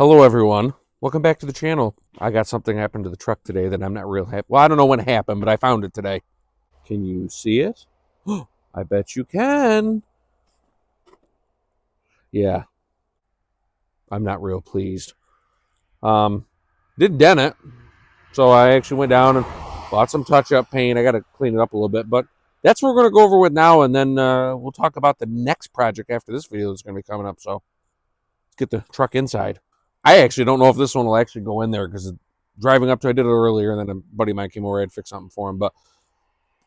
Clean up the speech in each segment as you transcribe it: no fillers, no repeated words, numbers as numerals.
Hello, everyone. Welcome back to the channel. I got something happen to the truck today that I'm not real happy. Well, I don't know when it happened, but I found it today. Can you see it? I bet you can. Yeah, I'm not real pleased. Um, did dent it, so I actually went down and bought some touch-up paint. I got to clean it up a little bit, but that's what we're going to go over with now, and then we'll talk about the next project after this video that's going to be coming up. So let's get the truck inside. I actually don't know if this one will actually go in there because driving up to I did it earlier, and then a buddy of mine came over. I had to fix something for him, but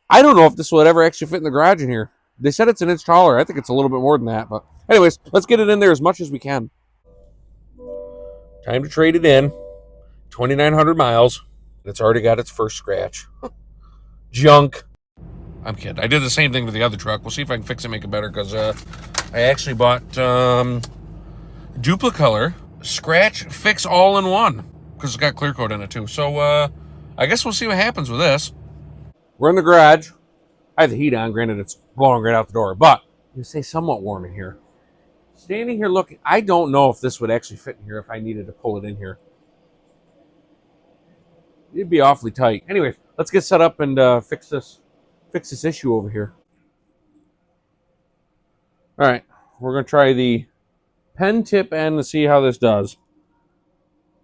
I don't know if this will ever actually fit in the garage in here. They said it's an inch taller. I think it's a little bit more than that, but anyways, let's get it in there as much as we can. Time to trade it in. 2,900 miles. It's already got its first scratch. Junk. I'm kidding. I did the same thing with the other truck. We'll see if I can fix it, make it better, because I actually bought Duplicolor Scratch Fix All in One, because it's got clear coat in it too. So I guess we'll see what happens with this. We're in the garage. I have the heat on. Granted, it's blowing right out the door, but you say somewhat warm in here. Standing here looking, I don't know if this would actually fit in here if I needed to pull it in here. It'd be awfully tight. Anyways, let's get set up and fix this issue over here. All right, we're gonna try the pen tip end to see how this does.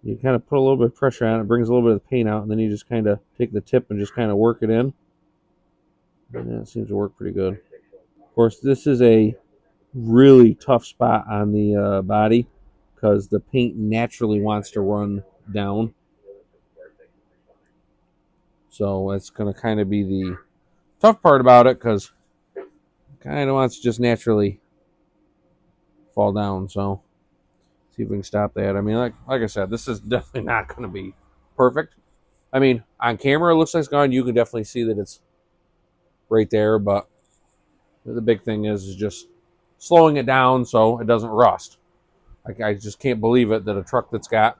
You kind of put a little bit of pressure on it, brings a little bit of the paint out, and then you just kind of take the tip and just kind of work it in. And it seems to work pretty good. Of course, this is a really tough spot on the body because the paint naturally wants to run down. So it's going to kind of be the tough part about it because it kind of wants to just naturally fall down. So see if we can stop that. I mean, like I said, this is definitely not going to be perfect. I mean, on camera it looks like it's gone. You can definitely see that it's right there, but the big thing is just slowing it down so it doesn't rust. I just can't believe it that a truck that's got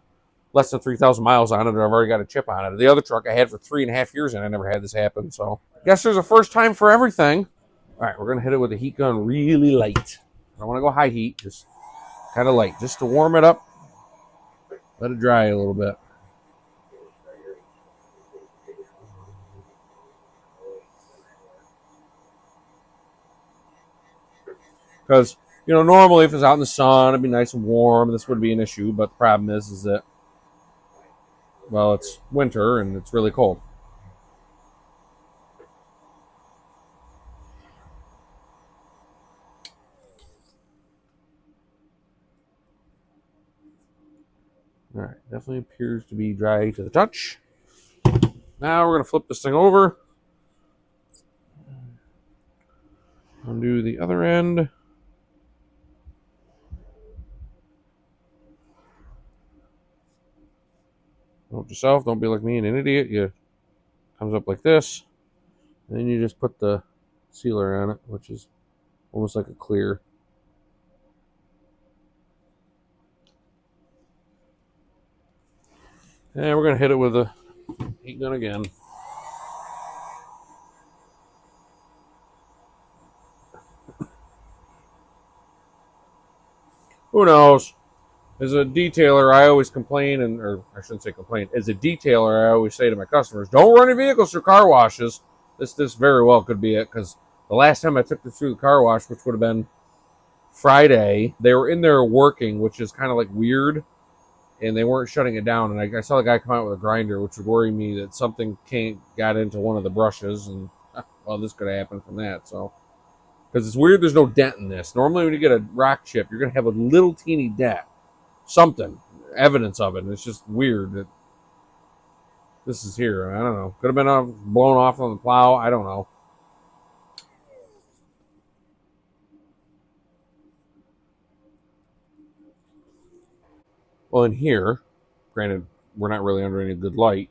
less than 3,000 miles on it, and I've already got a chip on it. The other truck I had for 3.5 years, and I never had this happen. So I guess there's a first time for everything. All right, we're going to hit it with a heat gun really light. I don't want to go high heat, just kind of light, just to warm it up. Let it dry a little bit. Because, you know, normally if it's out in the sun, it'd be nice and warm. This would be an issue, but the problem is that, well, it's winter and it's really cold. All right, definitely appears to be dry to the touch. Now we're going to flip this thing over. Undo the other end. Note yourself, don't be like me and an idiot. You comes up like this. And then you just put the sealer on it, which is almost like a clear. And we're going to hit it with a heat gun again. Who knows? As a detailer, I always complain, or I shouldn't say complain. As a detailer, I always say to my customers, don't run your vehicles through car washes. This very well could be it, because the last time I took this through the car wash, which would have been Friday, they were in there working, which is kind of like weird, and they weren't shutting it down. And I saw the guy come out with a grinder, which would worry me that something got into one of the brushes, and well, this could happen from that. So, because it's weird, there's no dent in this. Normally, when you get a rock chip, you're gonna have a little teeny dent, something, evidence of it. And it's just weird that this is here. I don't know. Could have been blown off on the plow. I don't know. Well, in here, granted, we're not really under any good light.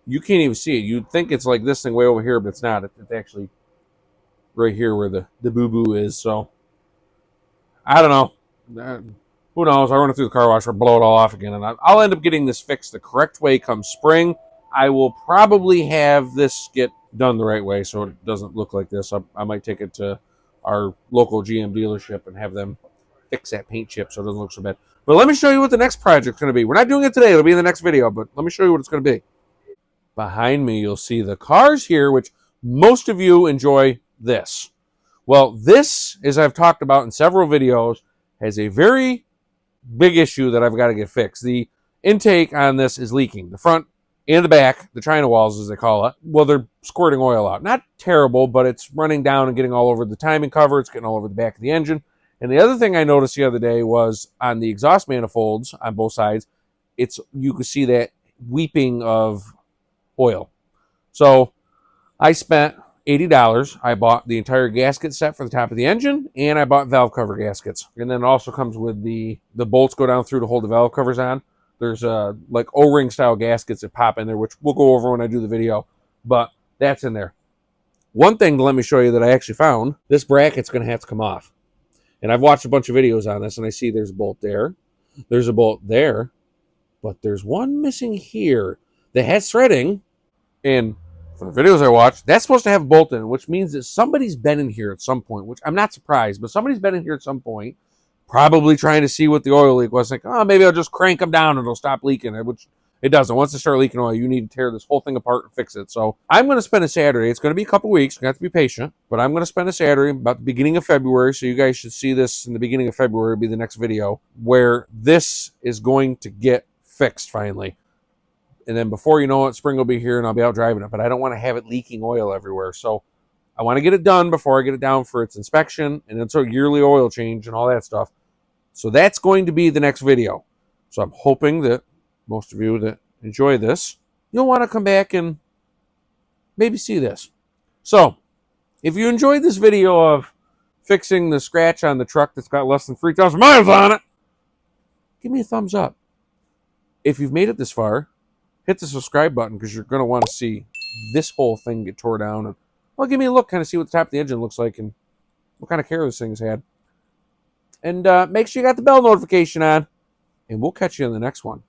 You can't even see it. You'd think it's like this thing way over here, but it's not. It's actually right here where the boo-boo is. So, I don't know. Who knows? I run it through the car wash or blow it all off again. And I'll end up getting this fixed the correct way come spring. I will probably have this get done the right way so it doesn't look like this. I might take it to our local GM dealership and have them fix that paint chip so it doesn't look so bad. But let me show you what the next project's going to be. We're not doing it today. It'll be in the next video, but let me show you what it's going to be. Behind me, you'll see the cars here, which most of you enjoy this. Well, this, as I've talked about in several videos, has a very big issue that I've got to get fixed. The intake on this is leaking. The front and the back, the China walls as they call it, well, they're squirting oil out. Not terrible, but it's running down and getting all over the timing cover. It's getting all over the back of the engine. And the other thing I noticed the other day was on the exhaust manifolds on both sides, you can see that weeping of oil. So I spent $80. I bought the entire gasket set for the top of the engine, and I bought valve cover gaskets. And then it also comes with the bolts go down through to hold the valve covers on. There's like O-ring style gaskets that pop in there, which we'll go over when I do the video, but that's in there. One thing to let me show you that I actually found, this bracket's going to have to come off. And I've watched a bunch of videos on this, and I see there's a bolt there. There's a bolt there, but there's one missing here that has threading, and for the videos I watched, that's supposed to have a bolt in it, which means that somebody's been in here at some point, which I'm not surprised, but somebody's been in here at some point, probably trying to see what the oil leak was. Like, oh, maybe I'll just crank them down and it'll stop leaking, which it doesn't. Once they start leaking oil, you need to tear this whole thing apart and fix it. So I'm going to spend a Saturday. It's going to be a couple weeks. You're going to have to be patient, but I'm going to spend a Saturday about the beginning of February, so you guys should see this in the beginning of February, will be the next video, where this is going to get fixed finally. And then before you know it, spring will be here and I'll be out driving it. But I don't want to have it leaking oil everywhere. So I want to get it done before I get it down for its inspection and it's a yearly oil change and all that stuff. So that's going to be the next video. So I'm hoping that most of you that enjoy this, you'll want to come back and maybe see this. So if you enjoyed this video of fixing the scratch on the truck that's got less than 3,000 miles on it, give me a thumbs up. If you've made it this far, hit the subscribe button because you're going to want to see this whole thing get tore down. And, well, give me a look, kind of see what the top of the engine looks like and what kind of care this thing's had. And make sure you got the bell notification on. And we'll catch you in the next one.